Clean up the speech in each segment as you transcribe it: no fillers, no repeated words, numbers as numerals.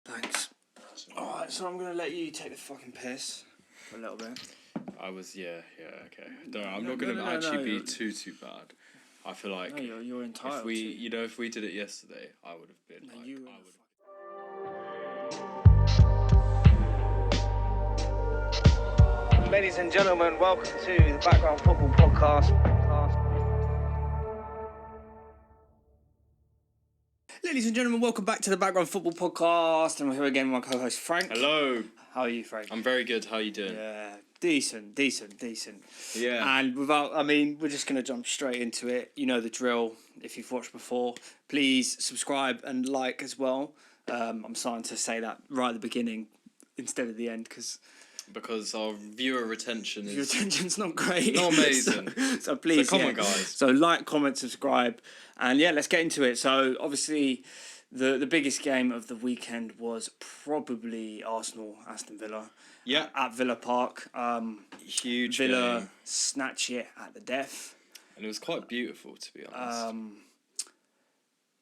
Thanks. Alright, so I'm going to let you take the fucking piss for a little bit. Okay. I'm not going to be too bad. I feel like you're entitled if we did it yesterday, I would have been Ladies and gentlemen, welcome to the Background Football Podcast. Ladies and gentlemen, welcome back to the Background Football Podcast, and we're here again with my co-host Frank. Hello. How are you, Frank? I'm very good. How are you doing? Yeah, decent. Yeah. And we're just going to jump straight into it. You know the drill. If you've watched before, please subscribe and like as well. I'm starting to say that right at the beginning instead of the end because our viewer retention retention's not great. Not amazing. So please, come on, guys. So like, comment, subscribe, and let's get into it. So obviously, the biggest game of the weekend was probably Aston Villa. Yeah. At Villa Park. Huge Villa game. Snatch it at the death. And it was quite beautiful, to be honest.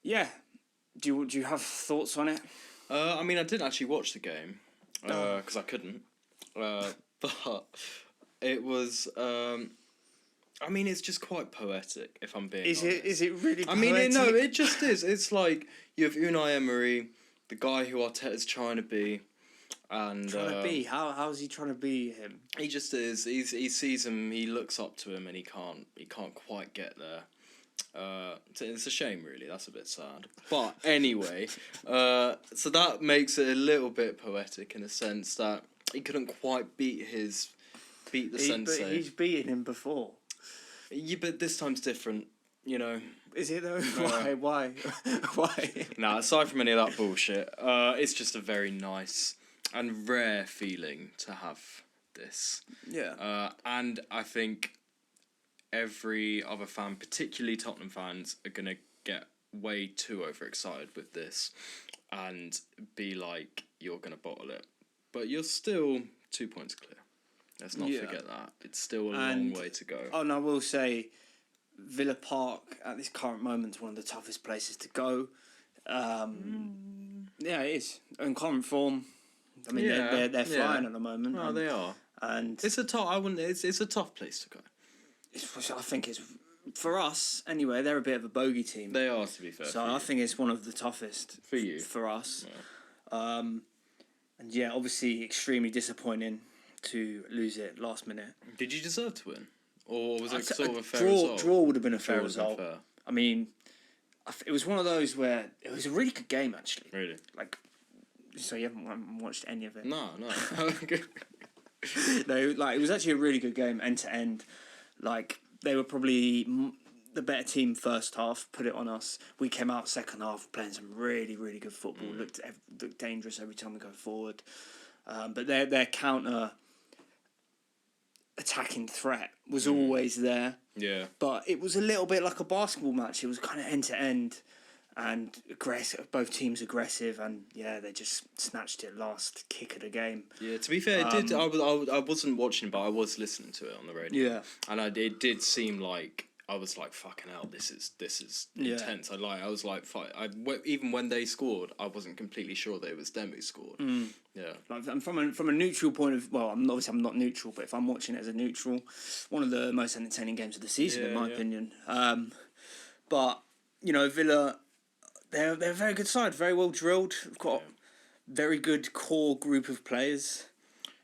Yeah. Do you have thoughts on it? I didn't actually watch the game because I couldn't. But it was. It's just quite poetic, if I'm being honest. Is it really poetic? No, it just is. It's like you have Unai Emery, the guy who Arteta's trying to be, and trying to be. How is he trying to be him? He just is. He sees him. He looks up to him, and he can't quite get there. It's a shame, really. That's a bit sad. But anyway, so that makes it a little bit poetic in a sense that he couldn't quite beat the sensei. But he's beaten him before. Yeah, but this time's different, you know. Is it though? Why? Nah, aside from any of that bullshit, it's just a very nice and rare feeling to have this. Yeah. And I think every other fan, particularly Tottenham fans, are going to get way too overexcited with this and be like, you're going to bottle it. But you're still 2 points clear. Let's not forget that. It's still a long way to go. Oh, and I will say, Villa Park at this current moment is one of the toughest places to go. Yeah, it is. In current form, they're flying at the moment. Oh, they are. And it's a tough. It's a tough place to go. I think it's, for us anyway. They're a bit of a bogey team. They are, to be fair. So I think it's one of the toughest for you, for us. Yeah. And obviously extremely disappointing to lose it last minute. Did you deserve to win, or was it sort of a fair result? Draw would have been a fair result. Fair. I mean, it was one of those where it was a really good game actually. Really? So you haven't watched any of it? No. No, it was actually a really good game, end to end. They were probably the better team first half, put it on us. We came out second half playing some really, really good football. Looked dangerous every time we go forward. But their counter attacking threat was always there. Yeah. But it was a little bit like a basketball match. It was kind of end to end and aggressive. Both teams aggressive, and they just snatched it last kick of the game. Yeah, to be fair, it did. I wasn't watching, but I was listening to it on the radio. Yeah, and it did seem like I was like, fucking hell, this is intense. Even when they scored, I wasn't completely sure that it was them who scored. Yeah. And from a neutral point of, I'm not neutral, but if I'm watching it as a neutral, one of the most entertaining games of the season, in my opinion. But Villa, they're a very good side, very well drilled. We've got very good core group of players.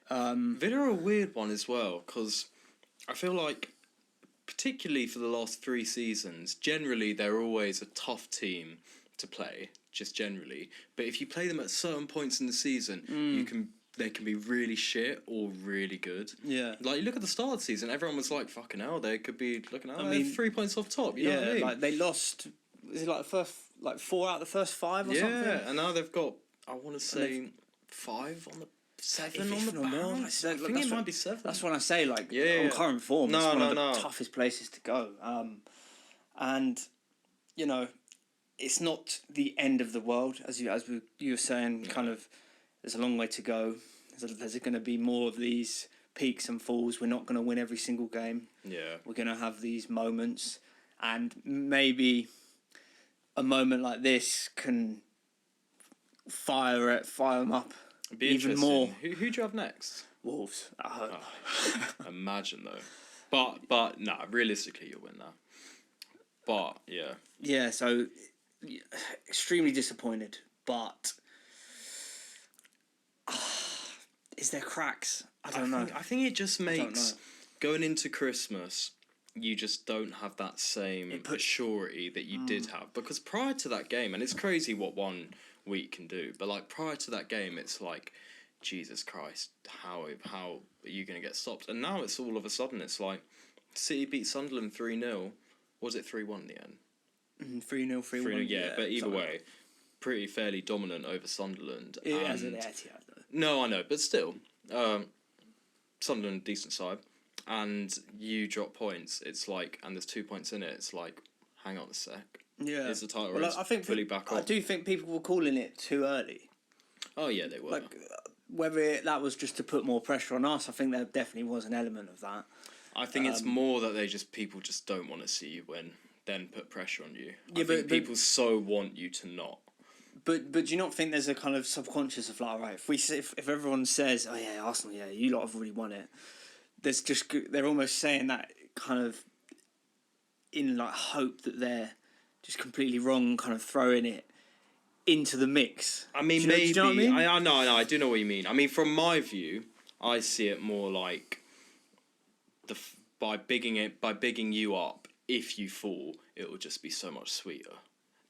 Villa are a weird one as well, because I feel like, particularly for the last 3 seasons, generally they're always a tough team to play, just generally. But if you play them at certain points in the season, they can be really shit or really good. Yeah. You look at the start of the season, everyone was like, fucking hell, they could be looking at 3 points off top, you know what I mean? They lost, is it the first, 4 out of the first 5 or something? Yeah, and now they've got, I want to say, 5 on the 7 on the bounce. I think it might be 7. That's when I say, on current form, it's one of the toughest places to go. And, it's not the end of the world, as you were saying, kind of, there's a long way to go. There's going to be more of these peaks and falls. We're not going to win every single game. Yeah. We're going to have these moments, and maybe a moment like this can fire them up It'd be even more. Who do you have next? Wolves at home. Oh, imagine though, but nah, realistically you'll win that. But yeah. Yeah, so extremely disappointed, but is there cracks? I don't know. I think it just makes going into Christmas, you just don't have that same surety that you did have, because prior to that game, and it's crazy what 1 week can do, but like prior to that game, it's like, Jesus Christ, how are you going to get stopped? And now it's all of a sudden, it's like City beat Sunderland 3-0. Was it 3-1 in the end? 3-0, 3-1. Yeah, but either way, pretty fairly dominant over Sunderland. As an Etihad, though. No, I know, but still, Sunderland, decent side, and you drop points. It's like, and there's 2 points in it. It's like, hang on a sec. Yeah, is the title race fully back up? I do think people were calling it too early. Oh yeah, they were. Like, whether that was just to put more pressure on us, I think there definitely was an element of that. I think it's more that people just don't want to see you win, then put pressure on you. I think people so want you to not. But do you not think there's a kind of subconscious of like, right, if everyone says, oh yeah, Arsenal, yeah, you lot have already won it, they're almost saying that kind of in like hope that they're just completely wrong, kind of throwing it into the mix. I mean, maybe. Do you know what I mean? I know, I do know what you mean. I mean, from my view, I see it more like by bigging you up. If you fall, it will just be so much sweeter.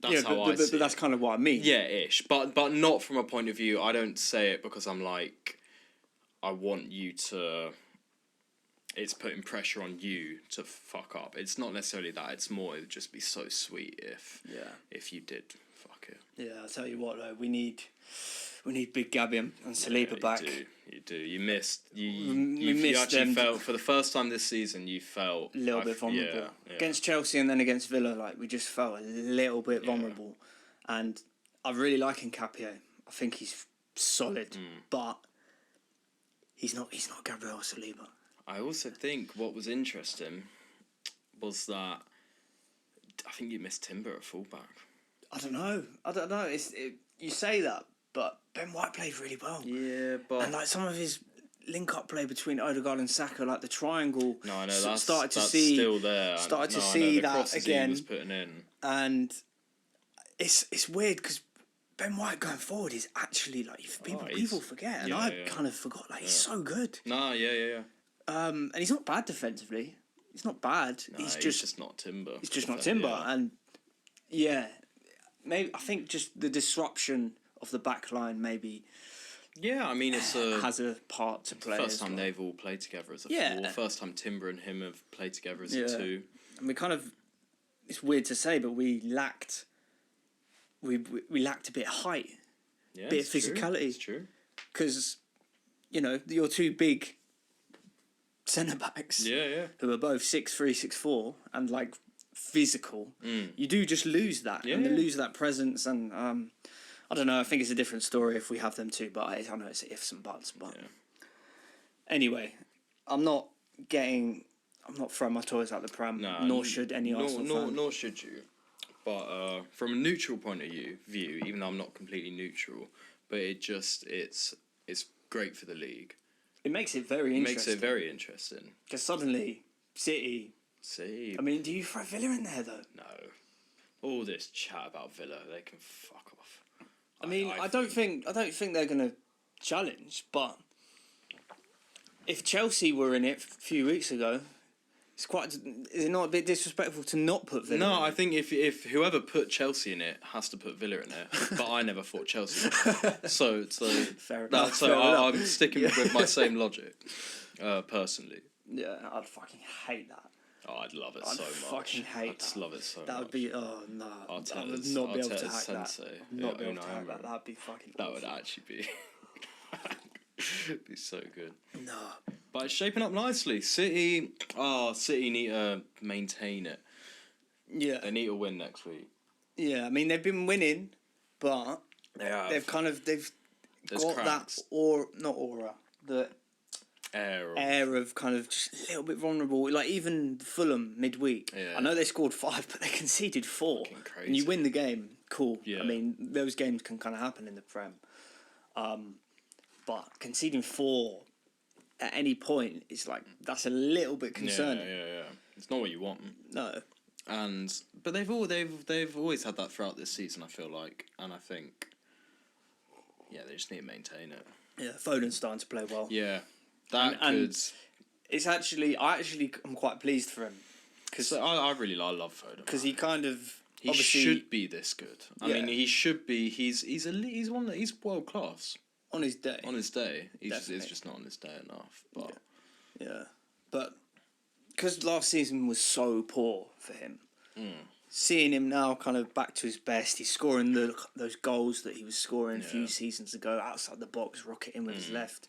That's how I see it. But that's kind of what I mean. Yeah, ish. But not from a point of view. I don't say it because I'm like, I want you to. It's putting pressure on you to fuck up. It's not necessarily that. It's more, it would just be so sweet if you did fuck it. Yeah, I'll tell you what though, we need Big Gabby and Saliba back. You do. You missed. You actually felt for the first time this season. You felt a little bit vulnerable against Chelsea, and then against Villa. Like, we just felt a little bit vulnerable. And I really like Nkapie. I think he's solid, but he's not Gabriel Saliba. I also think what was interesting was that I think you missed Timber at fullback. I don't know. You say that, but Ben White played really well. Yeah, but and like some of his link-up play between Odegaard and Saka, like the triangle. No, I know that's still there. Started to see that again. He was putting in, and it's weird because Ben White going forward is actually like people forget, and I kind of forgot. Like, he's so good. No, yeah. And he's not bad defensively. He's not bad. No, he's just not Timber. He's just not Timber, and maybe I think just the disruption of the back line maybe. Yeah, I mean, has a part to play. First time they've all played together as a four. First time Timber and him have played together as a two. And we kind of, it's weird to say, but we lacked a bit of height, a bit of physicality. It's true. Because, your two big centre backs, who are both 6'3", 6'4", and like physical, you do just lose that, and they lose that presence, and I don't know. I think it's a different story if we have them too, but I know it's ifs and buts. But anyway, I'm not throwing my toys out the pram. Nor should any Arsenal fan. Nor should you. But from a neutral point of view, even though I'm not completely neutral, but it's great for the league. It makes it very interesting. Because suddenly, City. I mean, do you throw Villa in there though? No. All this chat about Villa, they can fuck off. I mean, I don't think they're gonna challenge, but if Chelsea were in it a few weeks ago, is it not a bit disrespectful to not put Villa? No, I think if whoever put Chelsea in it has to put Villa in it, but I never thought Chelsea. so fair enough. I'm sticking with my same logic, personally. Yeah, I'd fucking hate that. Oh, I'd love it so much. Fucking hate I'd just love it so much. That would be I would not be able to hack that. Not be able to hack that. That'd be fucking. That awful. would actually be. It'd be so good. No. But it's shaping up nicely. City need to maintain it. Yeah. They need to win next week. Yeah, I mean, they've been winning, but they've got cracks. The air of kind of just a little bit vulnerable. Like, even Fulham midweek. Yeah. I know they scored 5, but they conceded 4. Crazy. And you win the game cool. Yeah. I mean, those games can kind of happen in the Prem. But conceding 4 at any point is like, that's a little bit concerning. Yeah. It's not what you want. No. But they've always had that throughout this season, I feel like, and I think, yeah, they just need to maintain it. Yeah, Foden's starting to play well. Yeah, and it's actually, I'm quite pleased for him. Cause I really love Foden. Because he kind of he should be this good. I mean, he should be. He's world class on his day. It's just not on his day enough. But but because last season was so poor for him, seeing him now kind of back to his best, he's scoring those goals that he was scoring a few seasons ago, outside the box, rocketing with his left,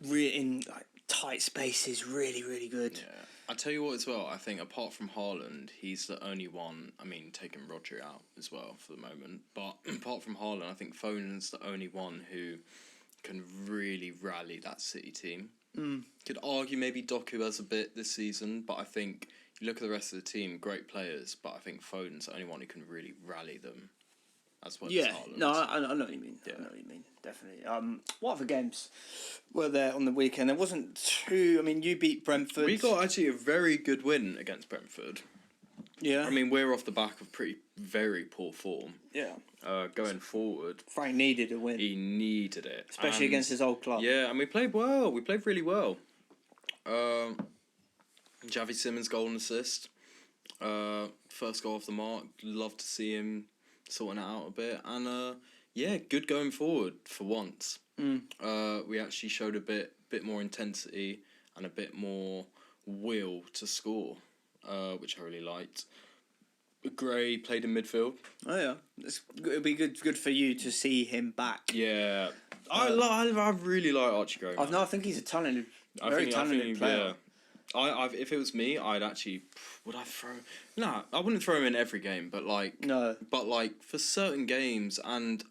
in like tight spaces, really, really good. Yeah. I tell you what as well, I think apart from Haaland, he's the only one, I mean, taking Rodri out as well for the moment, but apart from Haaland, I think Foden's the only one who can really rally that City team. Could argue maybe Doku has a bit this season, but I think you look at the rest of the team, great players, but I think Foden's the only one who can really rally them as well as Haaland. No, I know what you mean. Yeah. I know what you mean, definitely. What other games were there on the weekend? There wasn't too... I mean, you beat Brentford. We got actually a very good win against Brentford. Yeah. I mean, we're off the back of very poor form. Yeah. Going forward. Frank needed a win. He needed it. Especially against his old club. Yeah, and we played well. We played really well. Xavi Simons' goal and assist. First goal off the mark. Love to see him sorting it out a bit. And, good going forward for once. We actually showed a bit more intensity and a bit more will to score, which I really liked. Gray played in midfield. Oh yeah, it'll be good for you to see him back. Yeah, I really like Archie Gray. I think he's a very talented player. Yeah. If it was me, I'd actually I wouldn't throw him in every game, but for certain games, and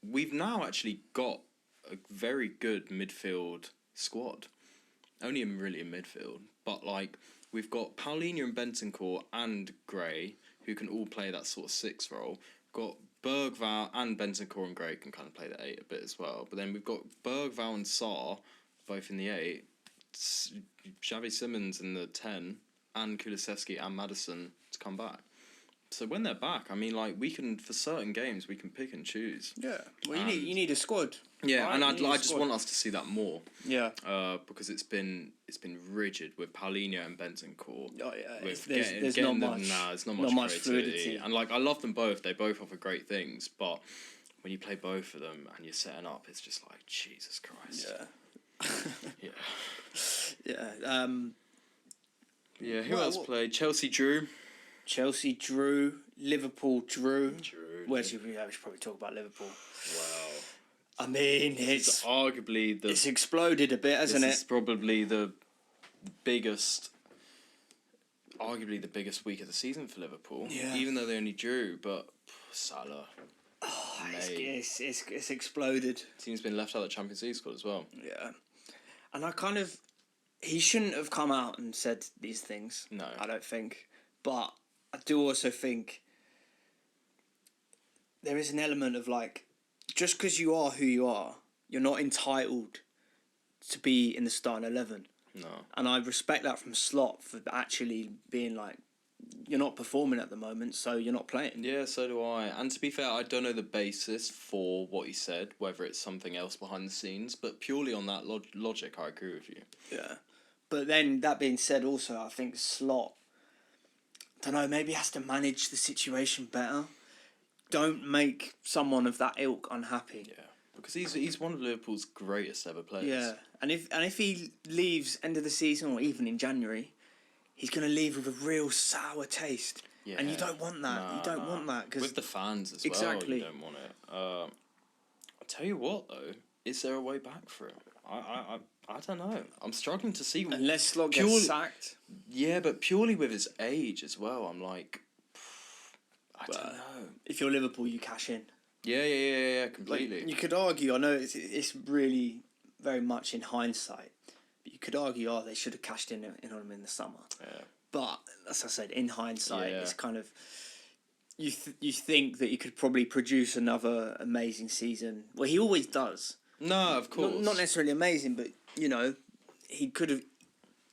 we've now actually got a very good midfield squad. Only really in midfield, but we've got Paulinho and Bentancur and Gray, who can all play that sort of 6 role. Got Bergvall and Bentancur and Gray can kind of play the 8 a bit as well. But then we've got Bergvall and Sarr, both in the 8. Xavi Simons in the 10, and Kulusevski and Maddison to come back. So when they're back, I mean, we can, for certain games, we can pick and choose. Yeah. Well, you need a squad. Yeah, right? And I just want us to see that more. Yeah. Because it's been rigid with Paulinho and Bentancur. Oh yeah. There's not much. There's not much fluidity. And I love them both. They both offer great things, but when you play both of them and you're setting up, it's just like Jesus Christ. Yeah. Yeah. Who else played? Chelsea drew. Liverpool drew. We should probably talk about Liverpool. Wow. I mean, it's arguably it's exploded a bit, hasn't it? This is probably the biggest week of the season for Liverpool. Yeah. Even though they only drew, but Salah. Oh, it's exploded. Team's been left out of the Champions League squad as well. Yeah. And he shouldn't have come out and said these things. No. I don't think. But I do also think there is an element of just because you are who you are, you're not entitled to be in the starting 11. No. And I respect that from Slot for actually being you're not performing at the moment, so you're not playing. Yeah, so do I. And to be fair, I don't know the basis for what he said, whether it's something else behind the scenes, but purely on that logic, I agree with you. Yeah. But then, that being said, also, I think Slot, I don't know, maybe has to manage the situation better. Don't make someone of that ilk unhappy. Yeah, because he's one of Liverpool's greatest ever players. Yeah, and if he leaves end of the season or even in January, he's going to leave with a real sour taste. Yeah. And you don't want that. You don't want that. Cause with the fans as exactly. well, you don't want it. I'll tell you what, though, is there a way back for him? I don't know. I'm struggling to see. Unless Slot gets sacked. Yeah, but purely with his age as well, I'm I don't know. If you're Liverpool, you cash in. Yeah, completely. You could argue, I know it's really very much in hindsight, but you could argue, they should have cashed in on him in the summer. Yeah. But, as I said, in hindsight, it's kind of... you think that he could probably produce another amazing season. Well, he always does. No, of course. Not necessarily amazing, but, you know, he could have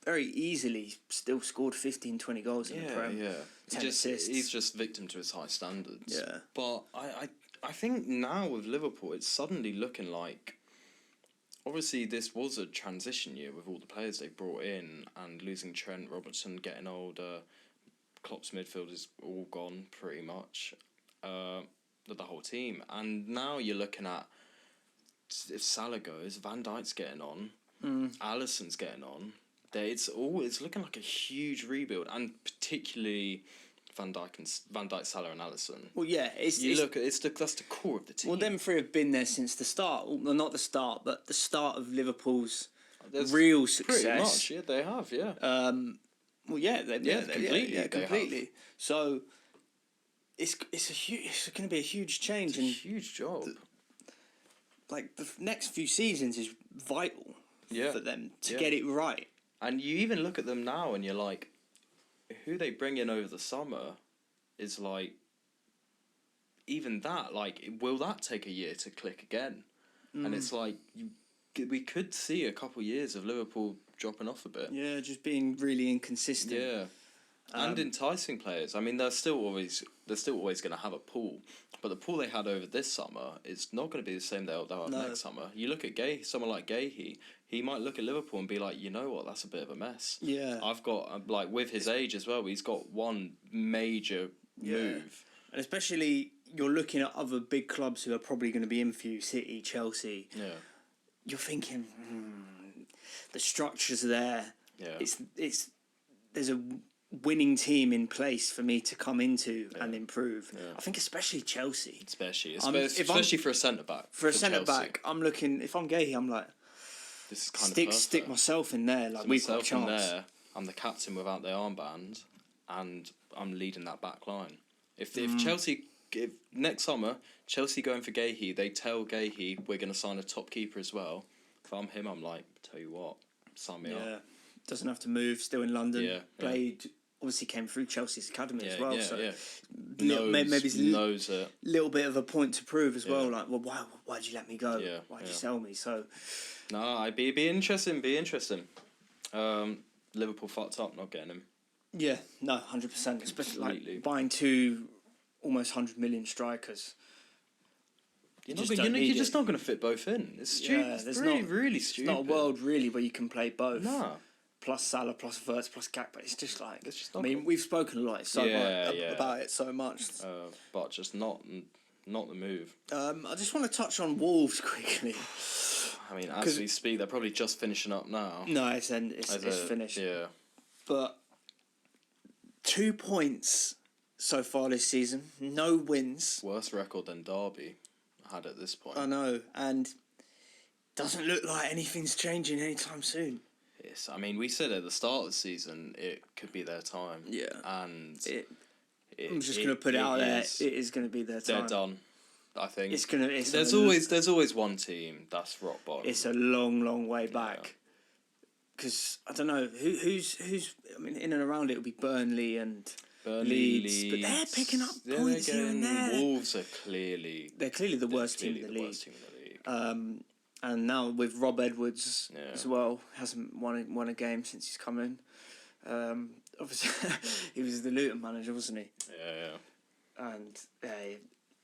very easily still scored 15, 20 goals in the Prem. Yeah, 10 assists. He's just victim to his high standards. Yeah. But I think now with Liverpool, it's suddenly looking like... Obviously, this was a transition year with all the players they brought in and losing Trent, Robertson, getting older. Klopp's midfield is all gone, pretty much. The whole team. And now you're looking at... If Salah goes, Van Dijk's getting on. Alisson's getting on. It's looking like a huge rebuild, and particularly Van Dijk, Salah, and Alisson. Well, yeah, that's the core of the team. Well, them three have been there since the start. Well, not the start, but the start of Liverpool's real success. Pretty much, yeah, they have, yeah. Well, yeah, completely. Completely. So it's going to be a huge change, it's a huge job. The next few seasons is vital for them to get it right. And you even look at them now and you're like, who they bring in over the summer is like, even that, like, will that take a year to click again? And it's like, we could see a couple of years of Liverpool dropping off a bit. Yeah, just being really inconsistent. Yeah. And enticing players. I mean, they're still always going to have a pool, but the pool they had over this summer is not going to be the same they'll have next summer. You look at someone like Gahey, he might look at Liverpool and be like, you know what, that's a bit of a mess. Yeah. I've got, with his age as well, he's got one major move. And especially, you're looking at other big clubs who are probably going to be in for you, City, Chelsea. Yeah. You're thinking, the structure's there. Yeah. There's a winning team in place for me to come into and improve. Yeah. I think especially Chelsea. Especially for a centre-back. For a centre-back, I'm looking... If I'm Gahey, I'm like... This is kind of stick myself in there. Like, we've got a chance. There, I'm the captain without the armband, and I'm leading that back line. If Chelsea... If next summer, Chelsea going for Gahey, they tell Gahey, we're going to sign a top keeper as well. If I'm him, I'm like, tell you what, sign me up. Doesn't have to move, still in London. Played... Obviously came through Chelsea's academy as well, maybe it's knows it. Little bit of a point to prove as well. Like, well, why'd you let me go? Why'd you sell me? So, no, I'd be interesting. Liverpool fucked up not getting him. Yeah, no, 100%. Especially like buying two almost 100 million strikers. You're just not going to fit both in. It's stupid. Yeah, it's really stupid. It's not a world really where you can play both. No. Plus Salah, plus Verts, plus Gakpo. It's just like... we've spoken a lot about it so much. But just not the move. I just want to touch on Wolves quickly. I mean, as we speak, they're probably just finishing up now. No, it's finished. Yeah. But 2 points so far this season. No wins. Worse record than Derby had at this point. I know. And doesn't look like anything's changing anytime soon. Yes, I mean, we said at the start of the season it could be their time. Yeah, and I'm just going to put it out there. It is going to be their time. They're done. I think there's always one team that's rock bottom. It's a long way back. Because I don't know who's. I mean, in and around it will be Burnley and Leeds, but they're picking up points here and there. Wolves are clearly the worst team in the league. And now with Rob Edwards as well, hasn't won a game since he's come in. Obviously, he was the Luton manager, wasn't he? Yeah. And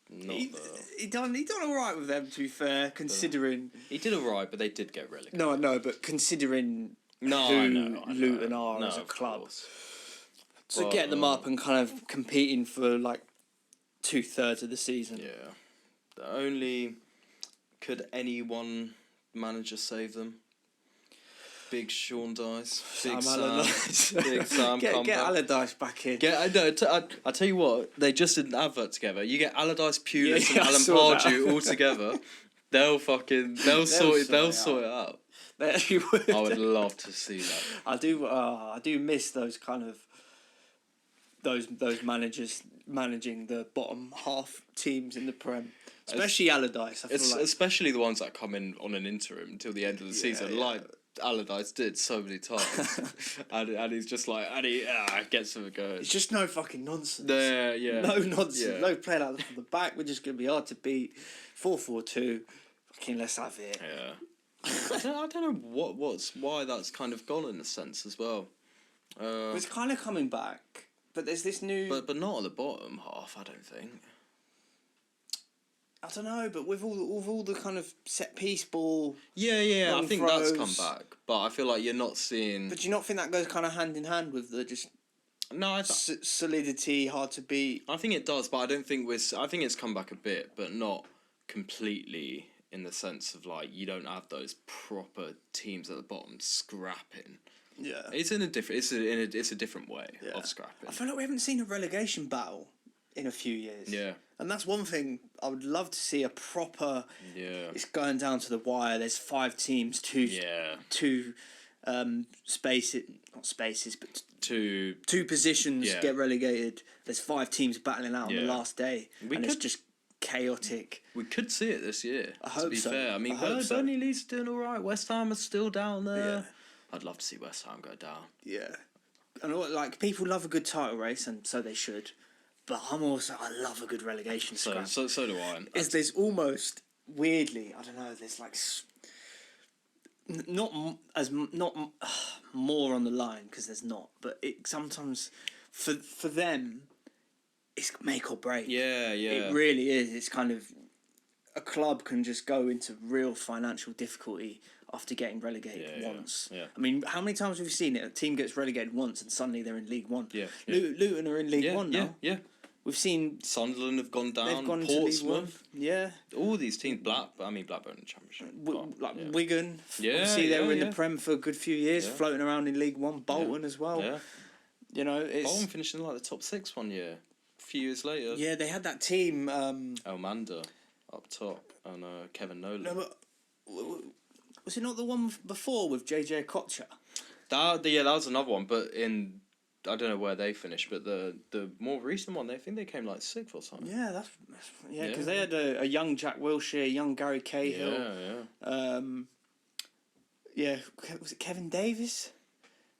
he done all right with them. To be fair, considering he did all right, but they did get relegated. No, I know, but considering who Luton are as a club, to get them up and kind of competing for like 2/3 of the season. Yeah. Could anyone manager save them? Big Sean Dice, Big Sam, get Allardyce back in. I tell you what, they just did an advert together. You get Allardyce, Pulis, and Alan Pardew all together. They'll sort it out. I would love to see that. I do miss those kind of those managers managing the bottom half teams in the Prem. Especially Allardyce. Especially the ones that come in on an interim until the end of the season. Yeah. Allardyce did so many times, and he's just like, and he gets him a go. It's just no fucking nonsense. Yeah. No nonsense. Yeah. No play like that from the back. We're just gonna be hard to beat. 4-4-2. Fucking let's have it. Yeah. I don't know why that's kind of gone in a sense as well. It's kind of coming back, but there's this new. But not at the bottom half, I don't think. I don't know, but with all the kind of set piece ball. Yeah, I think throws, that's come back, but I feel like you're not seeing. But do you not think that goes kind of hand in hand with the just? No, solidity, hard to beat. I think it does, but I don't think I think it's come back a bit, but not completely. In the sense of like you don't have those proper teams at the bottom scrapping. Yeah, it's in a different. It's a different way of scrapping. I feel like we haven't seen a relegation battle in a few years. Yeah. And that's one thing I would love to see, a proper... Yeah. It's going down to the wire. There's 5 teams, two spaces, not spaces, but two positions get relegated. There's 5 teams battling out on the last day. It's just chaotic. We could see it this year, I hope to be fair. I mean, Burnley Leeds doing all right. West Ham are still down there. Yeah. I'd love to see West Ham go down. Yeah. And like people love a good title race, and so they should. But I love a good relegation scrap. So do I. There's almost, weirdly, I don't know, there's like not more on the line, because there's not, but it sometimes for them it's make or break. Yeah. It really is. It's kind of, a club can just go into real financial difficulty after getting relegated once. Yeah. I mean, how many times have we seen it? A team gets relegated once and suddenly they're in League One. Yeah. Luton are in League One now. Yeah. We've seen Sunderland have gone down. They've gone Portsmouth. Yeah. All these teams. Blackburn in the Championship. Wigan. Yeah. Obviously, they were in the Prem for a good few years, floating around in League One. Bolton as well. Yeah. You know, it's... Bolton finished in like the top 6 one year. A few years later. Yeah, they had that team... Elmander up top and Kevin Nolan. No, but was it not the one before with JJ Kocher? That was another one, but I don't know where they finished, but the more recent one, they think they came like 6th or something. Yeah, that's because they had a young Jack Wilshere, young Gary Cahill. Yeah. Was it Kevin Davis?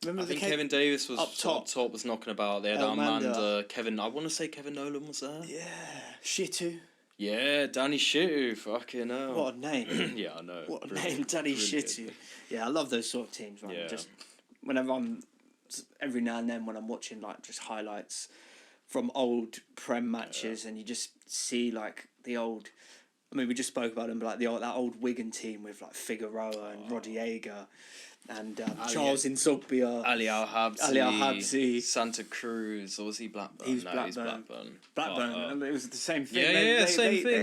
Remember I think Kevin Davis was up top was knocking about. They had Amanda, Kevin. I want to say Kevin Nolan was there. Yeah, Shitu. Yeah, Danny Shitu. Fucking hell. What a name. Yeah, I know. What a name, Danny Shitu. Yeah, I love those sort of teams, right? Yeah. Just whenever every now and then when I'm watching like just highlights from old Prem matches, and you just see like the old... I mean, we just spoke about them, but like that old Wigan team with like Figueroa and Rodiega and Charles Insogbia, Ali Al-Habsi, Santa Cruz, or was he Blackburn? He was Blackburn. Blackburn. It was the same thing.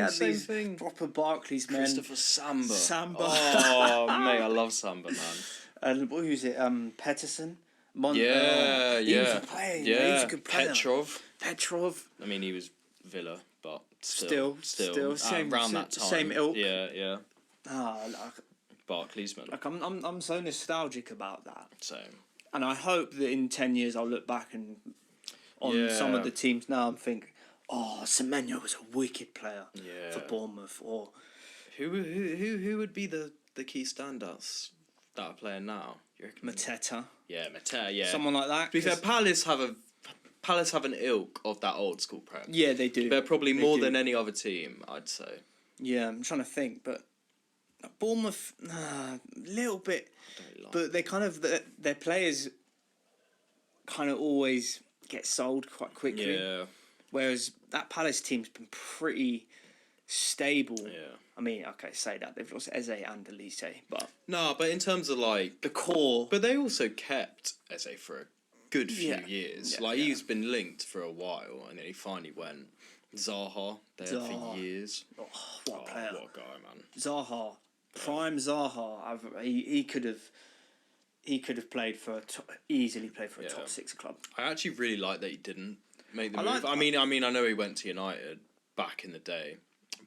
Same thing. Proper Barclays men. Christopher Samba. Oh, mate, I love Samba, man. And what was it? Peterson? He was playing. Yeah, he was a good player. Petrov. I mean, he was Villa, but still same, around that time. Same ilk. Yeah. Like, Barclays, man. Like I'm so nostalgic about that. Same. And I hope that in 10 years I'll look back and on some of the teams now and think, Semenyo was a wicked player for Bournemouth. Or who would be the key standouts that are playing now? You reckon? Mateta. Yeah, Mateta. Yeah, someone like that. To be fair, Palace have an ilk of that old school Prem. Yeah, they do. They're probably more than any other team, I'd say. Yeah, I'm trying to think, but Bournemouth, a little bit, but they kind of their players kind of always get sold quite quickly. Yeah. Whereas that Palace team's been pretty stable. Yeah. I mean, okay, say that they've lost Eze and Elise, but but in terms of like the core, but they also kept Eze for a good few years. He's been linked for a while, and then he finally went. Zaha, they had for years. Oh, what a player! What a guy, man. Zaha, prime Zaha. He could have played for easily played for a top 6 club. I actually really like that he didn't make the move. I mean, I know he went to United back in the day,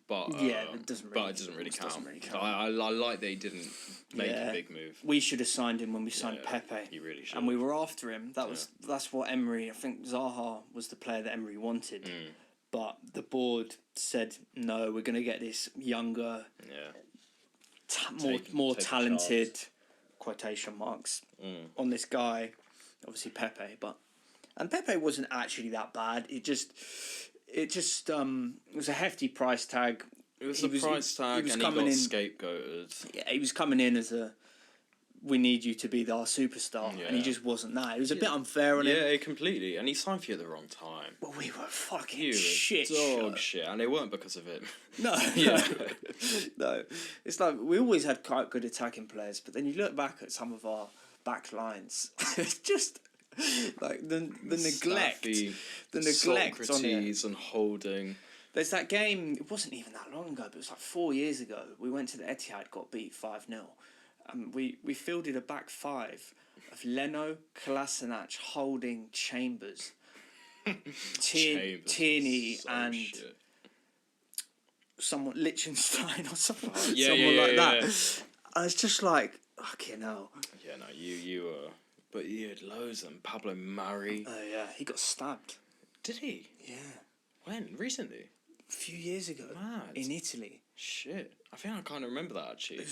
but it doesn't really count. I like that he didn't make a big move. We should have signed him when we signed Pepe. He really should. And we were after him. That's what Emery. I think Zaha was the player that Emery wanted. But the board said, no, we're going to get this younger, more talented, quotation marks on this guy, obviously Pepe, and Pepe wasn't actually that bad. It was a hefty price tag. It was price tag, and he got scapegoated. Yeah, he was coming in as we need you to be our superstar, and he just wasn't that. It was a bit unfair on him. Yeah, completely. And he signed for you at the wrong time. Well, we were fucking shit. Dog shit, and it weren't because of him. No, no. It's like we always had quite good attacking players, but then you look back at some of our back lines, it's just like the neglect, Socrates on it. And Holding. There's that game. It wasn't even that long ago, but it was like 4 years ago. We went to the Etihad, got beat 5-0. We fielded a back five of Leno, Kolasinac, Holding, Chambers, Tierney, and someone Liechtenstein or something, like that. And it's just like, fucking hell. Yeah, no, you were, but you had loads of them. Pablo Mari. Oh yeah, he got stabbed. Did he? Yeah. When? Recently? A few years ago. Mad. In Italy. Shit. I think I kind of remember that, actually. It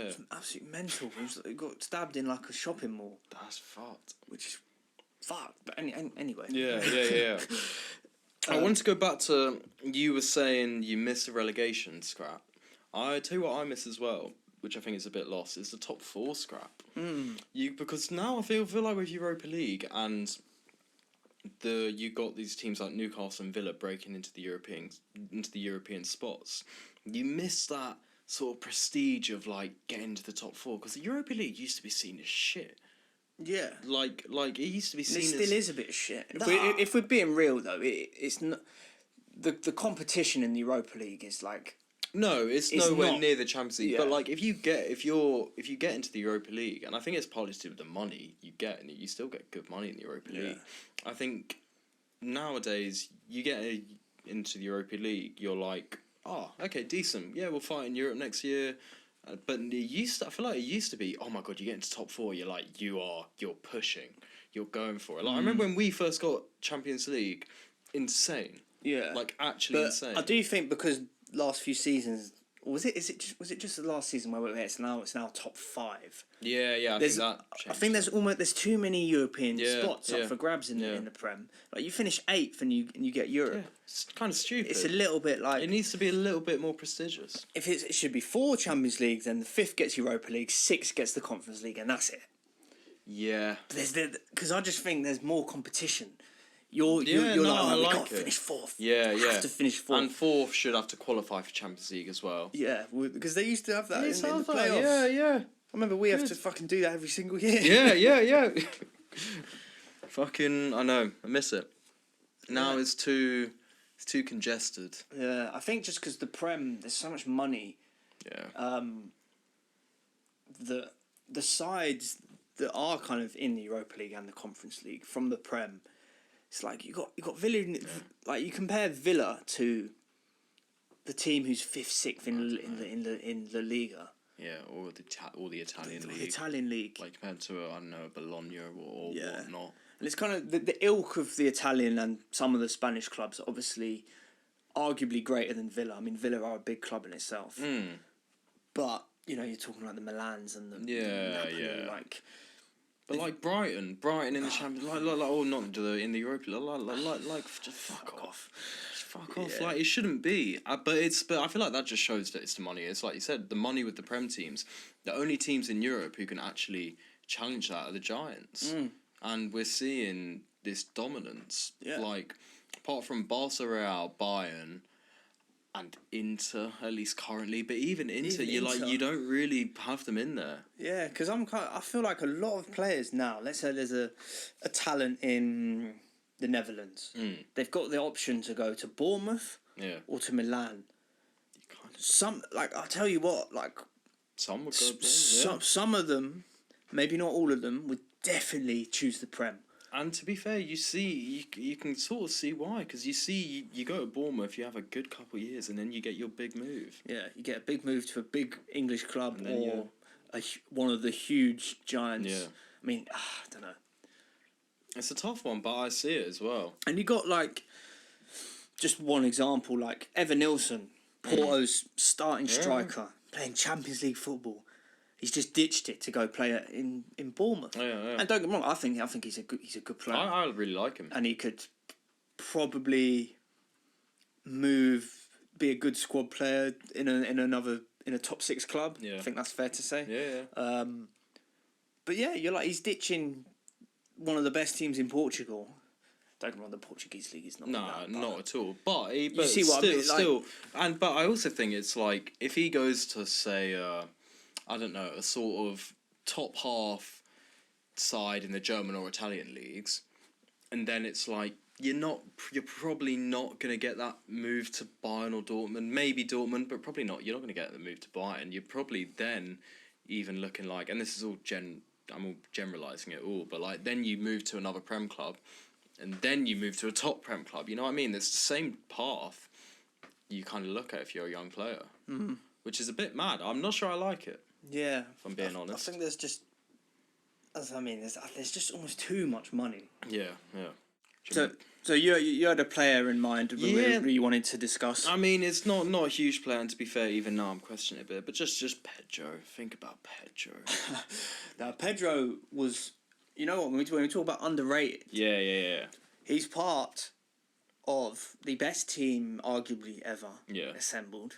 was absolutely mental. He got stabbed in like a shopping mall. That's fucked. Which is fucked. But anyway. Yeah. I wanted to go back to, you were saying you miss the relegation scrap. I tell you what I miss as well, which I think is a bit lost, is the top 4 scrap. Because now I feel like with Europa League and you got these teams like Newcastle and Villa breaking into the European spots. You miss that sort of prestige of like getting to the top 4, because the Europa League used to be seen as shit. Yeah, like it used to be seen. It still is a bit of shit. Nah. If we're being real though, it's not the competition in the Europa League is like. No, it's nowhere near the Champions League. Yeah. But like if you get into the Europa League, and I think it's partly to do with the money you get, and you still get good money in the Europa League. I think nowadays you get into the Europa League, you're like, oh, okay, decent. Yeah, we'll fight in Europe next year. But I feel like it used to be, oh my god, you get into top 4, you're like, you're pushing, you're going for it. Like I remember when we first got Champions League, insane. Yeah, like actually insane. I do think because last few seasons, was it just the last season where it's now top 5? Yeah. I think there's too many European spots up for grabs in the Prem. Like you finish 8th and you get Europe. Yeah, it's kind of stupid. It's a little bit like it needs to be a little bit more prestigious. If it should be 4 Champions Leagues, then the 5th gets Europa League, 6th gets the Conference League, and that's it. Yeah. Because I just think there's more competition. You're like, we can't finish 4th. Yeah. Have to finish 4th. And 4th should have to qualify for Champions League as well. Yeah, because they used to have that in the playoffs. Yeah. I remember we have to fucking do that every single year. Yeah. Fucking, I know, I miss it. Now it's too congested. Yeah, I think just because the Prem, there's so much money. Yeah. The sides that are kind of in the Europa League and the Conference League from the Prem. It's like you got Villa. Like you compare Villa to the team who's 5th, 6th in La Liga. Yeah, or the Italian league. The Italian league, like compared to I don't know, Bologna or whatnot. And it's kind of the ilk of the Italian and some of the Spanish clubs. Obviously, arguably greater than Villa. I mean, Villa are a big club in itself. But you're talking like the Milans and the Napoli, like. But like Brighton in the Champions, like or not in the Europa, like just fuck off, Yeah. Like it shouldn't be. But I feel like that just shows that it's the money. It's like you said, the money with the Prem teams. The only teams in Europe who can actually challenge that are the Giants, and we're seeing this dominance. Yeah. Like apart from Barca, Real, Bayern. And Inter, at least currently, but even Inter, you don't really have them in there. Yeah, because I feel like a lot of players now. Let's say there's a talent in the Netherlands. They've got the option to go to Bournemouth, or to Milan. I'll tell you what, like some would go. Some of them, maybe not all of them, would definitely choose the Prem. And to be fair, you can sort of see why, because you go to Bournemouth, you have a good couple of years, and then you get your big move. Yeah, you get a big move to a big English club or one of the huge giants. Yeah. I mean, I don't know. It's a tough one, but I see it as well. And you got like, just one example, like Evan Nilsson, Porto's starting striker, playing Champions League football. He's just ditched it to go play in Bournemouth. Yeah. And don't get me wrong, I think he's a good player. I really like him. And he could probably be a good squad player in a top 6 club. Yeah. I think that's fair to say. Yeah. But yeah, he's ditching one of the best teams in Portugal. Don't get me wrong, the Portuguese league is not. Not at all. But you see what I mean? Still, but I also think it's like if he goes to say, I don't know, a sort of top half side in the German or Italian leagues, and then it's like you're probably not going to get that move to Bayern or Dortmund. Maybe Dortmund, but probably not. You're not going to get the move to Bayern. You're probably then even looking like, and this is all I'm all generalising it all, but like then you move to another Prem club, and then you move to a top Prem club. You know what I mean? It's the same path you kind of look at if you're a young player, which is a bit mad. I'm not sure I like it. Yeah, if I'm being honest. I think there's just almost too much money. Yeah. So you had a player in mind that you wanted to discuss. I mean, it's not a huge player, and to be fair, even now I'm questioning it a bit. But just Pedro. Think about Pedro. Now Pedro was, you know what, when we talk about underrated. Yeah. He's part of the best team arguably ever assembled,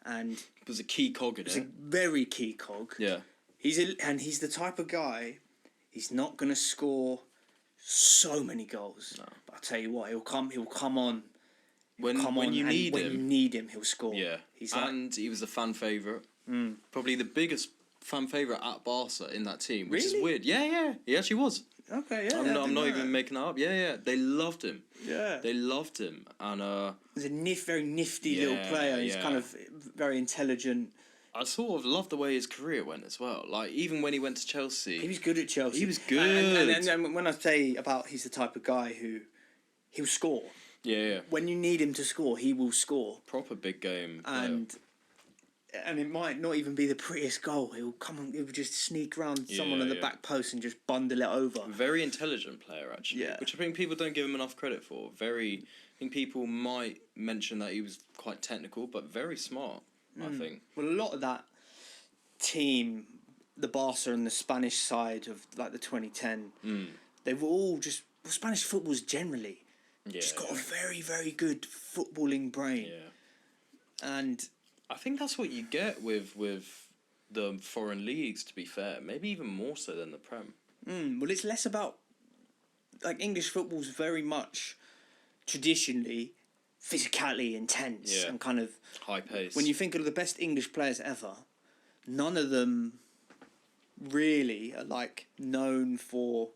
and it was a key cog in it. It's a very key cog. Yeah. He's the type of guy. He's not going to score so many goals. No. But I tell you what, he'll come on. When you need him, he'll score. Yeah. He was a fan favourite. Probably the biggest fan favourite at Barca in that team, which is weird. Yeah. He actually was. Okay, yeah. I'm not even making that up. Yeah. They loved him. Yeah. They loved him. And he's a very nifty little player. He's kind of very intelligent. I sort of loved the way his career went as well. Like, even when he went to Chelsea... He was good at Chelsea. He was good. And when I say about he's the type of guy who... He'll score. Yeah. When you need him to score, he will score. Proper big game. And it might not even be the prettiest goal. He'll just sneak around someone on the back post and just bundle it over. Very intelligent player, actually. Yeah. Which I think people don't give him enough credit for. I think people might mention that he was quite technical, but very smart. I think. Well, a lot of that team, the Barca and the Spanish side of like the 2010, they were all just Spanish football's generally just got a very, very good footballing brain. Yeah. And I think that's what you get with the foreign leagues. To be fair, maybe even more so than the Prem. Well, it's less about like English football's very much traditionally physically intense and kind of high pace. When you think of the best English players ever, none of them really are like known for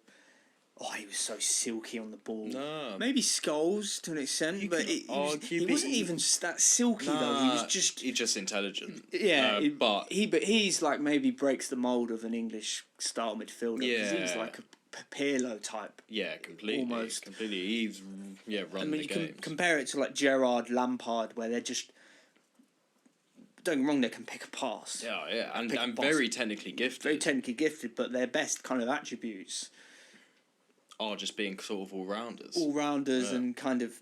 he was so silky on the ball. No. Maybe Scholes to an extent, but he wasn't even that silky though. He's just intelligent. Yeah, but he's like maybe breaks the mould of an English style midfielder. Yeah, he's like a Pirlo type. Yeah, completely. Almost. Completely. He's run the game. Compare it to like Gerrard, Lampard, where they're just... Don't get me wrong, they can pick a pass. Yeah. And very technically gifted. Very technically gifted, but their best kind of attributes... are just being sort of all-rounders. All-rounders and kind of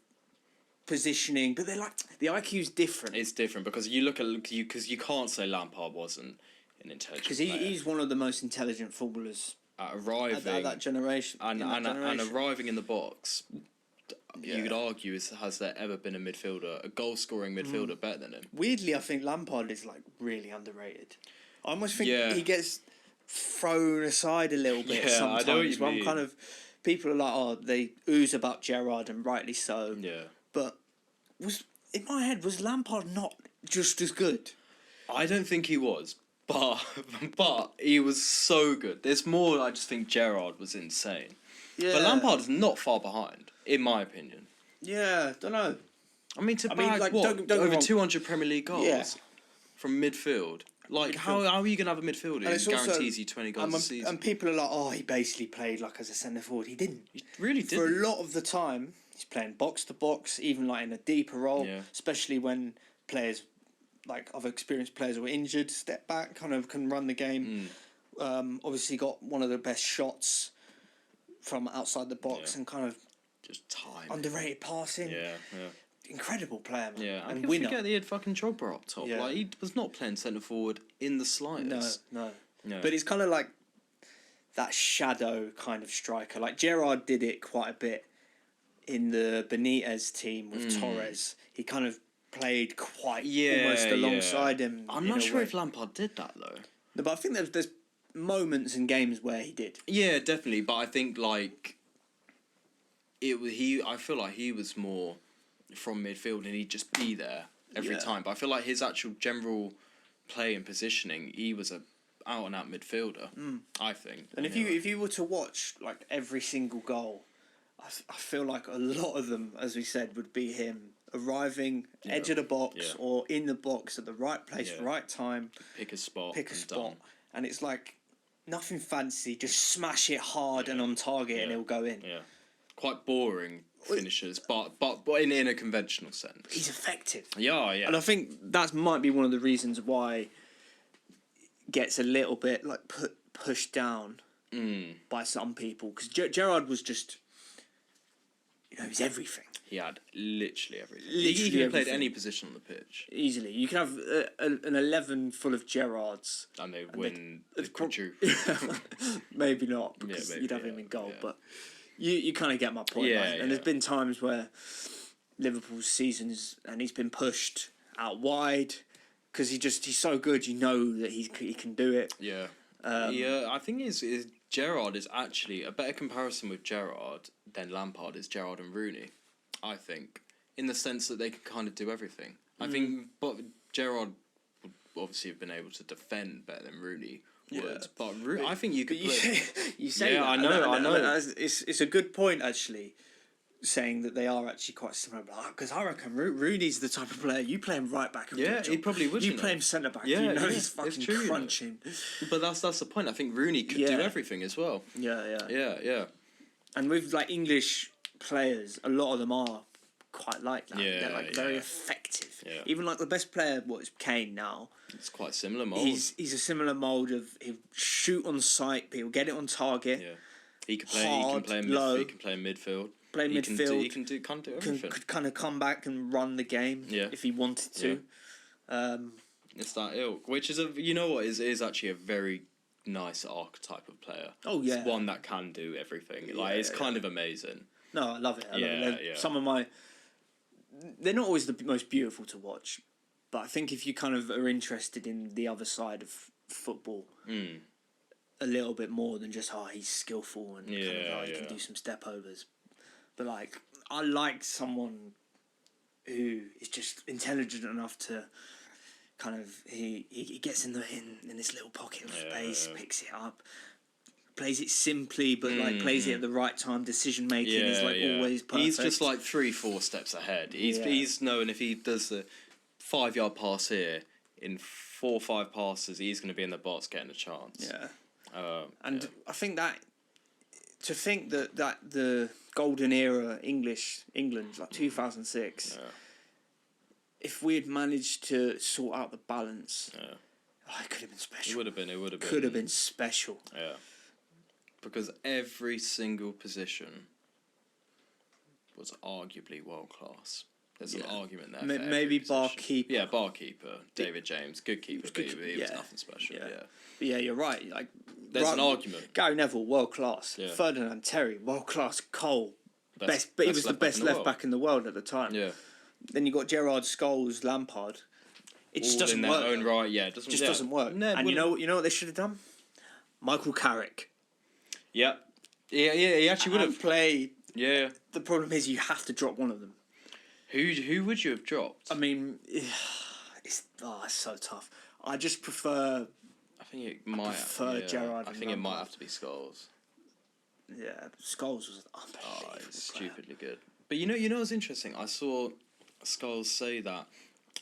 positioning. But they're like... The IQ's different. It's different because you look at... Because you can't say Lampard wasn't an intelligent player. Because he's one of the most intelligent footballers... Arriving at that generation and arriving in the box, you could argue has there ever been a goal scoring midfielder better than him? Weirdly, I think Lampard is like really underrated. I almost think he gets thrown aside a little bit sometimes. I know what you mean. Kind of people are like, they ooze about Gerrard, and rightly so. Yeah, but in my head was Lampard not just as good? I don't think he was. But he was so good. There's more. I just think Gerrard was insane. Yeah. But Lampard is not far behind, in my opinion. Yeah, don't know. I mean, don't over 200 Premier League goals from midfield. Like, how are you going to have a midfielder who guarantees you 20 goals a season? And people are like, he basically played like as a centre forward. He didn't. He really didn't. For a lot of the time, he's playing box to box, even like in a deeper role, especially when players... like other experienced players who were injured, step back, kind of can run the game. Obviously got one of the best shots from outside the box and kind of just time. Underrated passing. Yeah. Incredible player, man. Yeah, and winner. Forget he had fucking Drogba up top. Yeah. Like, he was not playing centre forward in the slightest. No. Yeah. But it's kind of like that shadow kind of striker. Like Gerrard did it quite a bit in the Benitez team with Torres. He kind of played quite almost alongside him. I'm not sure if Lampard did that though. No, but I think there's moments in games where he did. Yeah, definitely. But I think like I feel like he was more from midfield and he'd just be there every time. But I feel like his actual general play and positioning, he was a out and out midfielder. I think. And if you were to watch like every single goal, I feel like a lot of them, as we said, would be him arriving edge of the box or in the box at the right place, right time. Pick a spot. And it's like nothing fancy, just smash it hard and on target and it'll go in. Yeah. Quite boring finishers, but in a conventional sense. He's effective. Yeah. And I think that might be one of the reasons why gets a little bit like pushed down by some people, because Gerrard was just, he's everything. He had literally everything. He could have played any position on the pitch. Easily. You can have an 11 full of Gerrards. And they win the Maybe not, because you'd have him in goal. But you kind of get my point. Yeah, And there's been times where Liverpool's seasons, and he's been pushed out wide, because he's so good, that he can do it. Yeah. I think is Gerrard is actually a better comparison with Gerrard than Lampard is Gerrard and Rooney. I think, in the sense that they can kind of do everything. I think, but Gerrard would obviously have been able to defend better than Rooney would. But I think you could. You say that. I know. It's a good point actually, saying that they are actually quite similar. Because I reckon Rooney's the type of player you play him right back. He probably would. You play him centre back. He's fucking crunching. But that's the point. I think Rooney could do everything as well. Yeah. And with like English players, a lot of them are quite like that. They're like very effective. Yeah. Even like the best player, is Kane now. It's quite similar mould. He's a similar mould of he'll shoot on sight, but he'll get it on target. Yeah. He can play. Hard, he can play low. He can play midfield. He can do everything. Could kind of come back and run the game if he wanted to. Yeah. It's that ilk, which is is actually a very nice archetype of player. Oh yeah, it's one that can do everything. It's kind of amazing. No, I love it. I love it. Some of they're not always the most beautiful to watch, but I think if you kind of are interested in the other side of football a little bit more than just he's skillful and he can do some step overs, but like I like someone who is just intelligent enough to kind of he gets in this little pocket of space, picks it up, plays it simply, but like plays it at the right time. Decision making is like always perfect. He's just like 3-4 steps ahead. He's knowing if he does the 5-yard pass here, in 4 or 5 passes, he's going to be in the box getting a chance. I think that to think that the golden era England like 2006. If we had managed to sort out the balance, it could have been special. It would have been. Could have been special. Yeah. Because every single position was arguably world class. There's an argument there. Maybe bar keeper. Yeah, bar keeper. David James, good keeper, but he was nothing special. But you're right. Like there's an argument. Gary Neville, world class. Yeah. Ferdinand Terry, world class. Cole, best. But he was the best left back in the world at the time. Yeah. Then you got Gerrard, Scholes, Lampard. It just doesn't work. Own right, it doesn't work. No, and you know what they should have done? Michael Carrick. Yeah. He actually would have played. Yeah. The problem is you have to drop one of them. Who would you have dropped? I mean, it's so tough. I just prefer. I think it might. Gerrard. I think it might have to be Scholes. Yeah, Scholes was unbelievable. It's stupidly good. But you know what's interesting? I saw Scholes say that.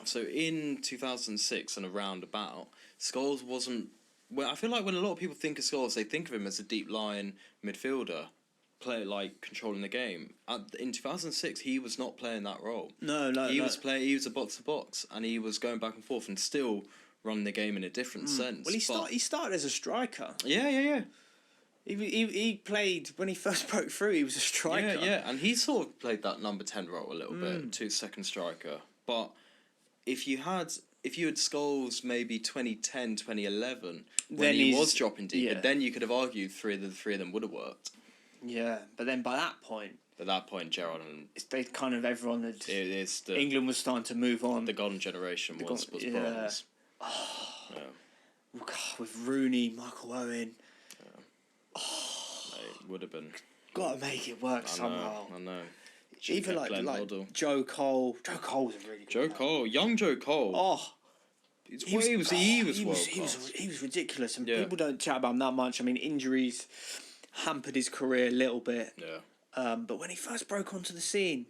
So in 2006 and around about, Scholes wasn't. Well, I feel like when a lot of people think of Scholes, they think of him as a deep line midfielder, player like controlling the game. In 2006, he was not playing that role. No. He was a box to box, and he was going back and forth and still running the game in a different sense. Well, he started as a striker. Yeah. He played when he first broke through. He was a striker. Yeah, and he sort of played that number 10 role a little bit, 2 second striker. But if you had if you had Scholes maybe 2010, 2011, when Then he he's- was dropping deeper, yeah. then you could have argued the three of them would have worked. Yeah, but then by that point, Gerrard and they kind of everyone had. it's England was starting to move on. the golden generation was yeah. bronze. Yeah. With Rooney, Michael Owen. It would have been. Got to make it work somehow. I know. Even like Joe Cole. Joe Cole was a really good player. Young Joe Cole. Oh, he was ridiculous, and people don't chat about him that much. I mean, injuries hampered his career a little bit. Yeah. But when he first broke onto the scene,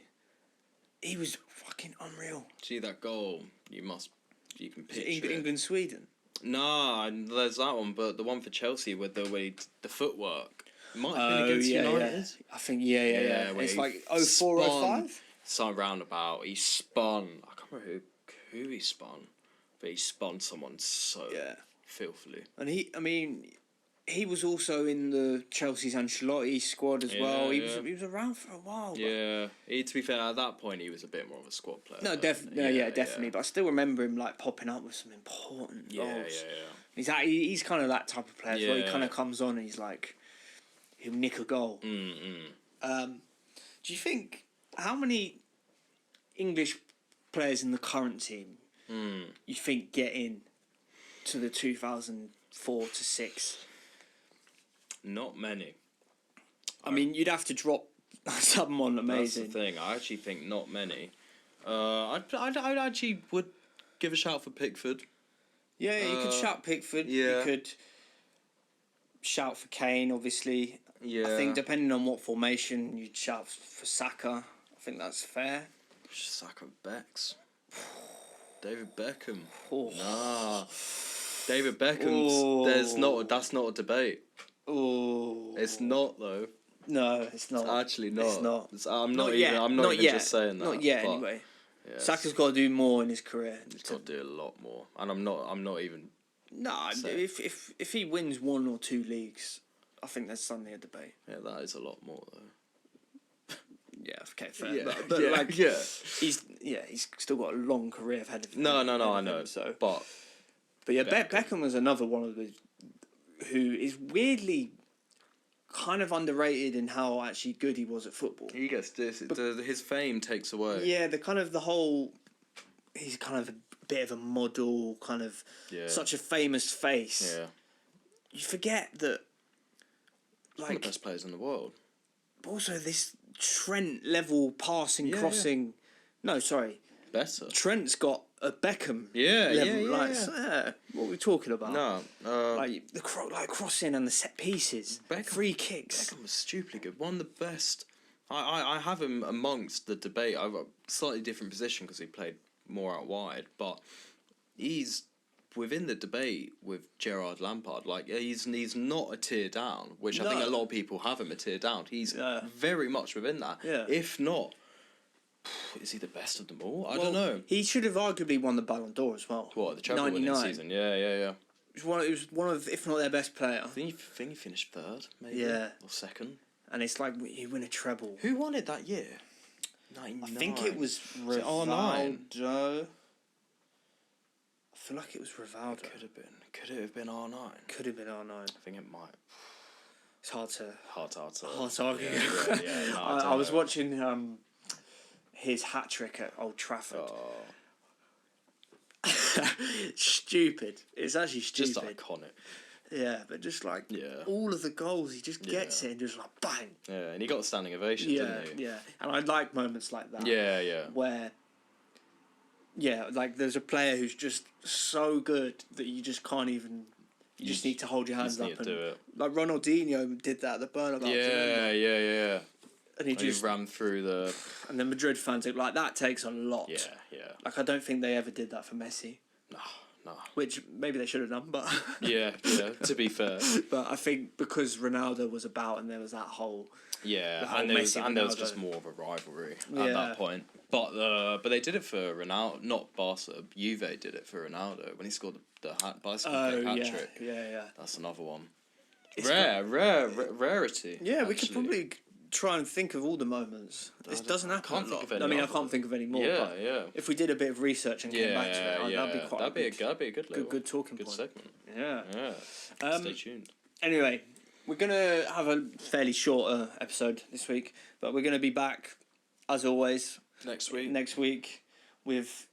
he was fucking unreal. See that goal? You can picture it. England, Sweden. Nah, there's that one, but the one for Chelsea with the footwork. It might have been against United. Yeah. I think, yeah. It's like 04, 05? Some roundabout. He spun. I can't remember who he spun, but he spun someone so filthily. And he was also in the Chelsea's Ancelotti squad as well. He was around for a while. Yeah. To be fair, at that point, he was a bit more of a squad player. No, definitely. But I still remember him like popping up with some important goals. Yeah. He's kind of that type of player. Where he kind of comes on and he's like, he'll nick a goal. Do you think how many English players in the current team you think get in to the 2004 to 6? Not many. I mean, you'd have to drop someone amazing. That's the thing. I actually think not many. I actually would give a shout for Pickford. Yeah, you could shout Pickford. Yeah. You could shout for Kane, obviously. Yeah. I think depending on what formation, you'd shout for Saka. I think that's fair. Saka Becks. David Beckham. Oh. Nah. David Beckham's. That's not a debate. Oh. It's not though. No, it's not. It's actually not. It's not. I'm not even just saying that. Not yet, anyway. Yeah, Saka's got to do more in his career. He's got to do a lot more, and I'm not even. No, if he wins 1 or 2 leagues, I think there's suddenly a debate. Yeah, that is a lot more though. Yeah, okay, fair. Yeah, but he's still got a long career ahead of him. No, I know. So, but yeah, Beckham was another one of the who is weirdly kind of underrated in how actually good he was at football. He gets this. His fame takes away. Yeah, he's kind of a bit of a model, kind of such a famous face. Yeah. You forget that, like, one of the best players in the world. But also this Trent level passing, crossing. No, sorry. Better. Trent's got a Beckham. Yeah. What are we talking about? No. Like the crossing and the set pieces, free kicks. Beckham was stupidly good. One of the best. I have him amongst the debate. I've got a slightly different position because he played more out wide, but he's within the debate with Gerrard Lampard. Like he's not a tier down, which I think a lot of people have him a tier down. He's very much within that. Yeah. If not, is he the best of them all? I don't know. He should have arguably won the Ballon d'Or as well. What, the treble winning season? Yeah. It was one of, if not their best player. I think he finished 3rd, maybe. Yeah. Or 2nd. And it's like you win a treble. Who won it that year? 99. I think it was Rivaldo. I feel like it was Rivaldo. Could it have been R9? Could have been R9. I think it might. It's hard to argue. Yeah, I was watching his hat trick at Old Trafford. Stupid. It's actually stupid. Just iconic. Yeah, but just like all of the goals, he just gets it and just like bang. Yeah, and he got a standing ovation, didn't he? Yeah, and I like moments like that. Yeah. Where, like there's a player who's just so good that you just can't even. You just need to hold your hands up and do it. Like Ronaldinho did that at the Bernabeu. Yeah. And he just ran through the. And the Madrid fans like that takes a lot. Yeah. Like I don't think they ever did that for Messi. No. Which maybe they should have done, but yeah. To be fair, but I think because Ronaldo was about and there was that whole and there was just more of a rivalry at that point. But they did it for Ronaldo, not Barca. Juve did it for Ronaldo when he scored the bicycle hat trick. Yeah. That's another one. Rarity. Yeah, we could probably try and think of all the moments. It doesn't happen. I can't think of any more. Yeah, yeah. If we did a bit of research and came back to it, that'd be quite. That'd be a good talking good point. segment. Yeah. Yeah. Stay tuned. Anyway, we're gonna have a fairly short episode this week, but we're gonna be back as always next week with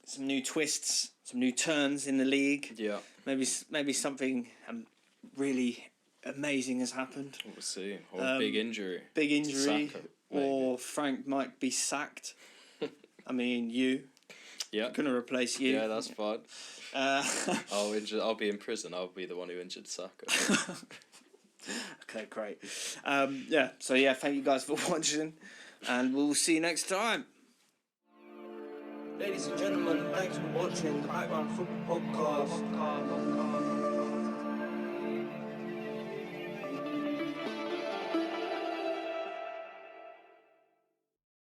some new twists, some new turns in the league. Yeah. Maybe something really amazing has happened. We'll see. Or a big injury. Saka, or Frank might be sacked. I mean, Yeah. Gonna replace you. Yeah, that's fine. I'll be in prison. I'll be the one who injured Saka. Okay, great. So thank you guys for watching, and we'll see you next time. Ladies and gentlemen, thanks for watching the Background Football Podcast.